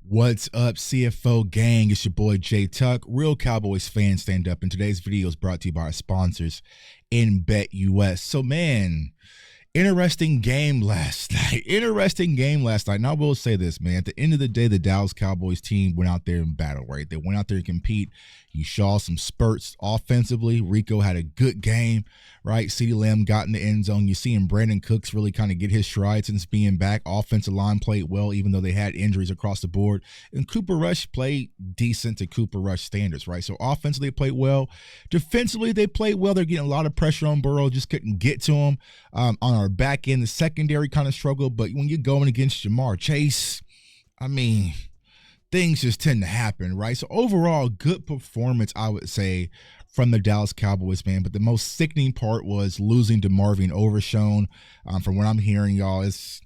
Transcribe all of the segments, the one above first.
What's up, CFO gang? It's your boy Jay Tuck, real Cowboys fan stand up. And today's video is brought to you by our sponsors in Bet US. So, man, interesting game last night. And I will say this, man. At the end of the day, the Dallas Cowboys team went out there and battle, right? They went out there to compete. You saw some spurts offensively. Rico had a good game, right? CeeDee Lamb got in the end zone. You're seeing Brandon Cooks really kind of get his stride since being back. Offensive line played well, even though they had injuries across the board. And Cooper Rush played decent to Cooper Rush standards, right? So offensively, they played well. Defensively, they played well. They're getting a lot of pressure on Burrow. Just couldn't get to him. On our back end, the secondary kind of struggled. But when you're going against Jamar Chase, I mean, things just tend to happen, right? So overall, good performance, I would say, from the Dallas Cowboys, man. But the most sickening part was losing to Marvin Overshown. From what I'm hearing, y'all, it's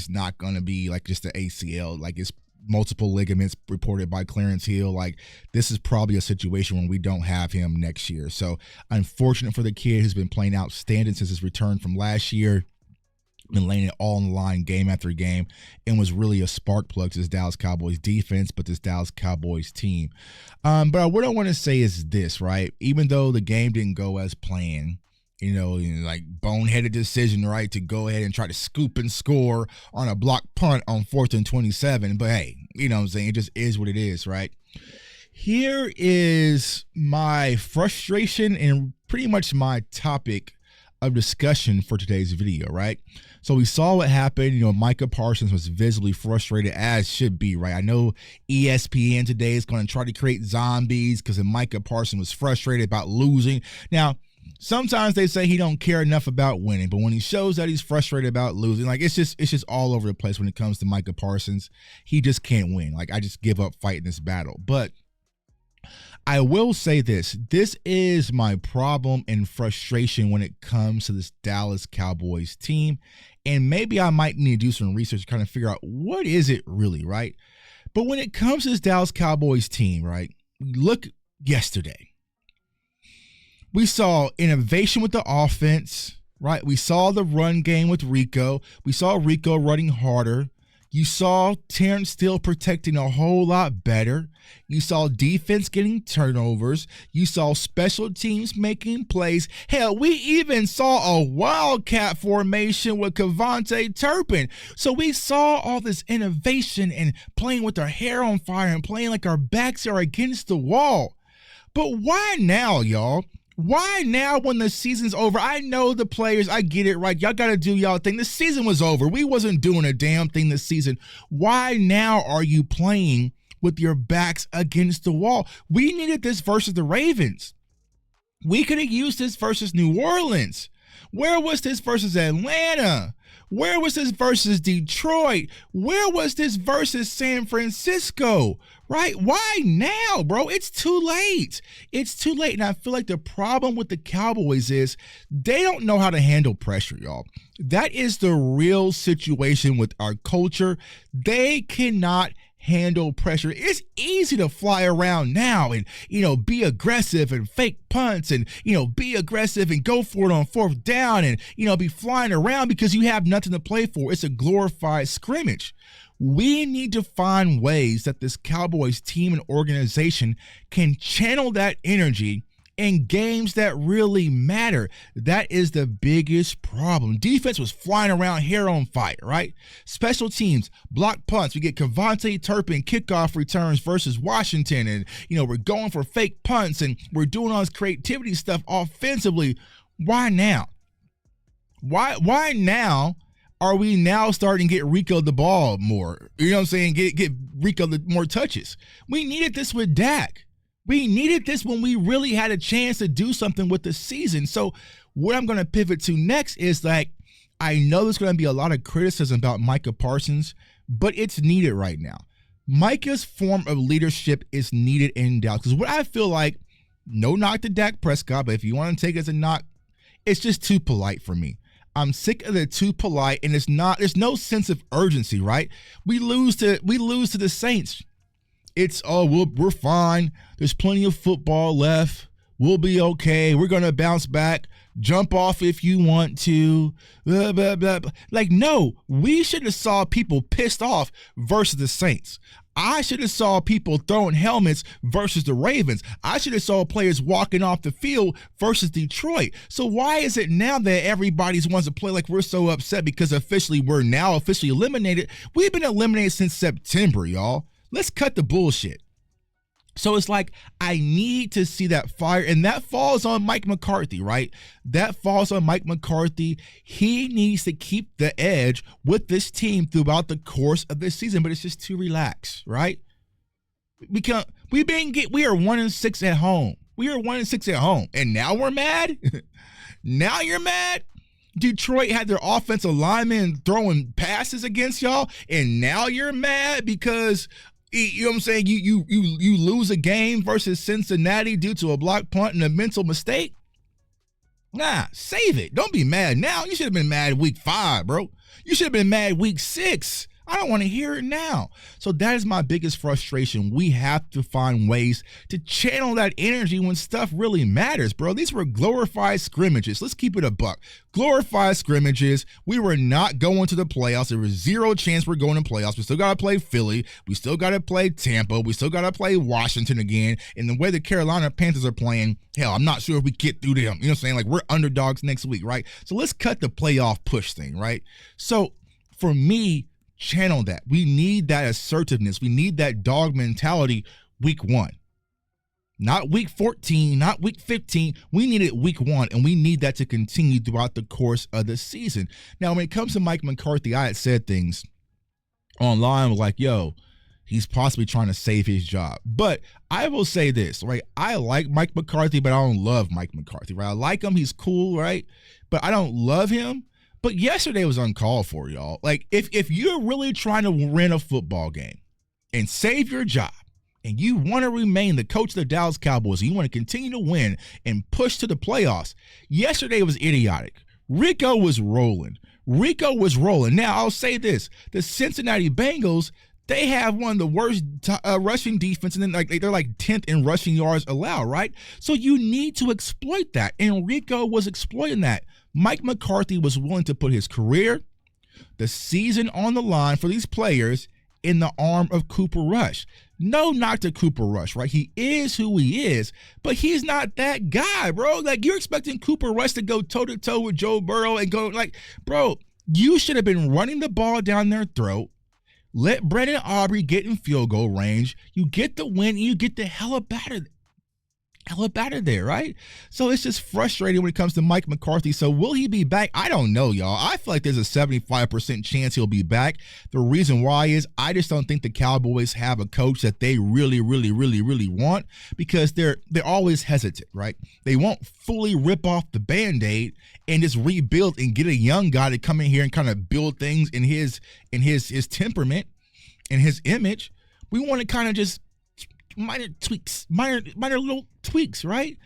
not going to be like just the ACL. Like, it's multiple ligaments reported by Clarence Hill. Like, this is probably a situation when we don't have him next year. So unfortunate for the kid who's been playing outstanding since his return from last year. Been laying it all on the line game after game, and was really a spark plug to this Dallas Cowboys defense, but this Dallas Cowboys team. But what I want to say is this, right? Even though the game didn't go as planned, like boneheaded decision, right, to go ahead and try to scoop and score on a block punt on 4th and 27. But hey, you know what I'm saying? It just is what it is, right? Here is my frustration and pretty much my topic of discussion for today's video, right? So we saw what happened. Micah Parsons was visibly frustrated, as should be, right? I know ESPN today is going to try to create zombies because Micah Parsons was frustrated about losing. Now, sometimes they say he don't care enough about winning, but when he shows that he's frustrated about losing, like, it's just all over the place when it comes to Micah Parsons. He just can't win. Like, I just give up fighting this battle. But I will say this is my problem and frustration when it comes to this Dallas Cowboys team. And maybe I might need to do some research to kind of figure out what is it really, right? But when it comes to this Dallas Cowboys team, right, look yesterday. We saw innovation with the offense, right? We saw the run game with Rico. We saw Rico running harder. You saw Terrence Steele protecting a whole lot better. You saw defense getting turnovers. You saw special teams making plays. Hell, we even saw a wildcat formation with Kevontae Turpin. So we saw all this innovation and playing with our hair on fire and playing like our backs are against the wall. But why now, y'all? Why now when the season's over? I know the players, I get it, right? Y'all got to do y'all thing. The season was over. We wasn't doing a damn thing this season. Why now are you playing with your backs against the wall? We needed this versus the Ravens. We could have used this versus New Orleans. Where was this versus Atlanta? Where was this versus Detroit? Where was this versus San Francisco? Right? Why now, bro? It's too late. It's too late. And I feel like the problem with the Cowboys is they don't know how to handle pressure, y'all. That is the real situation with our culture. They cannot handle pressure. It's easy to fly around now and, be aggressive and fake punts and, be aggressive and go for it on 4th down and, be flying around because you have nothing to play for. It's a glorified scrimmage. We need to find ways that this Cowboys team and organization can channel that energy in games that really matter. That is the biggest problem. Defense was flying around hair on fire, right? Special teams, block punts. We get Kevontae Turpin kickoff returns versus Washington. And, we're going for fake punts and we're doing all this creativity stuff offensively. Why now? Why now are we now starting to get Rico the ball more? You know what I'm saying? Get Rico the more touches. We needed this with Dak. We needed this when we really had a chance to do something with the season. So what I'm going to pivot to next is, like, I know there's going to be a lot of criticism about Micah Parsons, but it's needed right now. Micah's form of leadership is needed in Dallas. Because what I feel like, no knock to Dak Prescott, but if you want to take it as a knock, it's just too polite for me. I'm sick of the too polite, and there's no sense of urgency, right? We lose to the Saints. It's, we're fine. There's plenty of football left. We'll be okay. We're going to bounce back. Jump off if you want to. Blah, blah, blah, blah. Like, no, we should have saw people pissed off versus the Saints. I should have saw people throwing helmets versus the Ravens. I should have saw players walking off the field versus Detroit. So why is it now that everybody wants to play like we're so upset because we're now officially eliminated? We've been eliminated since September, y'all. Let's cut the bullshit. So it's like, I need to see that fire, and that falls on Mike McCarthy, right? That falls on Mike McCarthy. He needs to keep the edge with this team throughout the course of this season, but it's just too relaxed, right? We are 1-6 at home. We are 1-6 at home, and now we're mad? Now you're mad? Detroit had their offensive linemen throwing passes against y'all, and now you're mad because, you know what I'm saying, you lose a game versus Cincinnati due to a block punt and a mental mistake? Nah, save it. Don't be mad now. You should have been mad week 5, bro. You should have been mad week 6. I don't want to hear it now. So that is my biggest frustration. We have to find ways to channel that energy when stuff really matters, bro. These were glorified scrimmages. Let's keep it a buck. Glorified scrimmages. We were not going to the playoffs. There was zero chance we're going to playoffs. We still got to play Philly. We still got to play Tampa. We still got to play Washington again. And the way the Carolina Panthers are playing, hell, I'm not sure if we get through them. You know what I'm saying? Like, we're underdogs next week, right? So let's cut the playoff push thing, right? So for me, channel that. We need that assertiveness. We need that dog mentality week 1. Not week 14, not week 15. We need it week 1, and we need that to continue throughout the course of the season. Now, when it comes to Mike McCarthy, I had said things online like, yo, he's possibly trying to save his job. But I will say this, right? I like Mike McCarthy, but I don't love Mike McCarthy, right? I like him. He's cool, right? But I don't love him. But yesterday was uncalled for, y'all. Like, if you're really trying to win a football game and save your job, and you want to remain the coach of the Dallas Cowboys, and you want to continue to win and push to the playoffs, yesterday was idiotic. Rico was rolling. Now, I'll say this. The Cincinnati Bengals, they have one of the worst rushing defense, and then they're like 10th in rushing yards allowed, right? So you need to exploit that, and Rico was exploiting that. Mike McCarthy was willing to put his career, the season on the line for these players in the arm of Cooper Rush. No knock to Cooper Rush, right? He is who he is, but he's not that guy, bro. Like, you're expecting Cooper Rush to go toe-to-toe with Joe Burrow and go, like, bro, you should have been running the ball down their throat. Let Brendan Aubrey get in field goal range. You get the win, and you get the hell up out of there, right? So it's just frustrating when it comes to Mike McCarthy. So will he be back? I don't know, y'all. I feel like there's a 75% chance he'll be back. The reason why is I just don't think the Cowboys have a coach that they really want, because they're always hesitant, right? They won't fully rip off the Band-Aid and just rebuild and get a young guy to come in here and kind of build things in his temperament and his image. We want to kind of just minor little tweaks, right?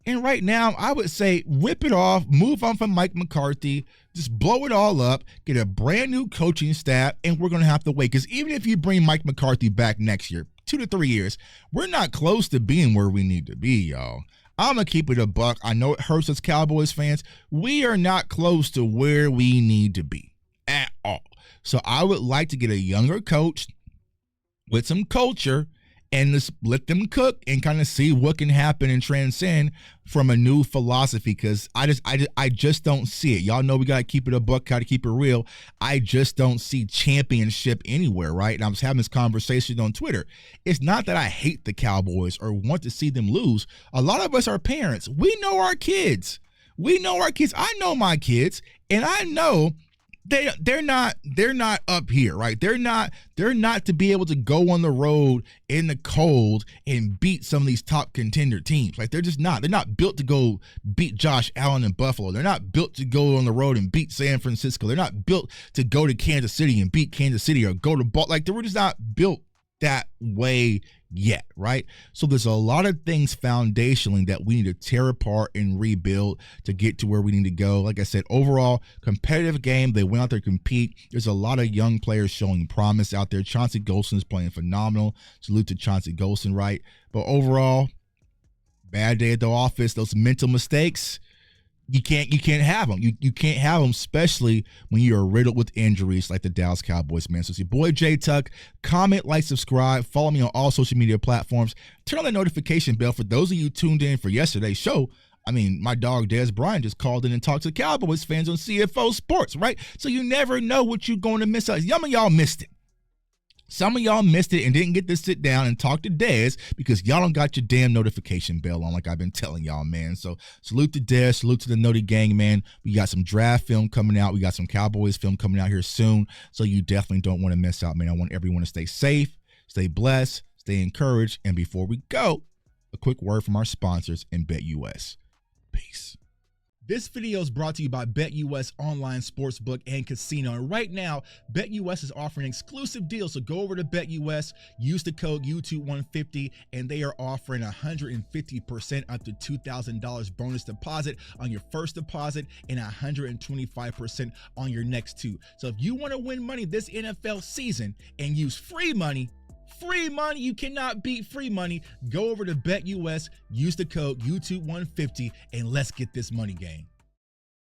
And right now, I would say rip it off, move on from Mike McCarthy, just blow it all up, get a brand new coaching staff, and we're going to have to wait. Because even if you bring Mike McCarthy back next year, 2 to 3 years, we're not close to being where we need to be, y'all. I'm going to keep it a buck. I know it hurts us Cowboys fans. We are not close to where we need to be at all. So I would like to get a younger coach with some culture and just let them cook and kind of see what can happen and transcend from a new philosophy, because I just don't see it. Y'all know we got to keep it a buck, got to keep it real. I just don't see championship anywhere, right? And I was having this conversation on Twitter. It's not that I hate the Cowboys or want to see them lose. A lot of us are parents. We know our kids. I know my kids, and I know they're not up here, right? They're not to be able to go on the road in the cold and beat some of these top contender teams. Like, they're not built to go beat Josh Allen in Buffalo. They're not built to go on the road and beat San Francisco. They're not built to go to Kansas City and beat Kansas City or go to like, they were just not built that way yet, right? So there's a lot of things foundationally that we need to tear apart and rebuild to get to where we need to go. Like I said, overall, competitive game. They went out there to compete. There's a lot of young players showing promise out there. Chauncey Golston is playing phenomenal. Salute to Chauncey Golston, right? But overall, bad day at the office. Those mental mistakes, You can't have them. You can't have them, especially when you're riddled with injuries like the Dallas Cowboys, man. So it's your boy J Tuck. Comment, like, subscribe, follow me on all social media platforms. Turn on the notification bell for those of you tuned in for yesterday's show. I mean, my dog Des Bryant just called in and talked to Cowboys fans on CFO Sports, right? So you never know what you're going to miss out. Some of y'all missed it. Some of y'all missed it and didn't get to sit down and talk to Dez because y'all don't got your damn notification bell on like I've been telling y'all, man. So salute to Dez, salute to the Noti Gang, man. We got some draft film coming out. We got some Cowboys film coming out here soon. So you definitely don't want to miss out, man. I want everyone to stay safe, stay blessed, stay encouraged. And before we go, a quick word from our sponsors in BetUS. Peace. This video is brought to you by BetUS Online Sportsbook and Casino. And right now, BetUS is offering exclusive deals. So go over to BetUS, use the code YouTube150, and they are offering 150% up to $2,000 bonus deposit on your first deposit and 125% on your next two. So if you want to win money this NFL season and use free money, you cannot beat free money. Go over to BetUS, use the code YouTube150, and let's get this money game.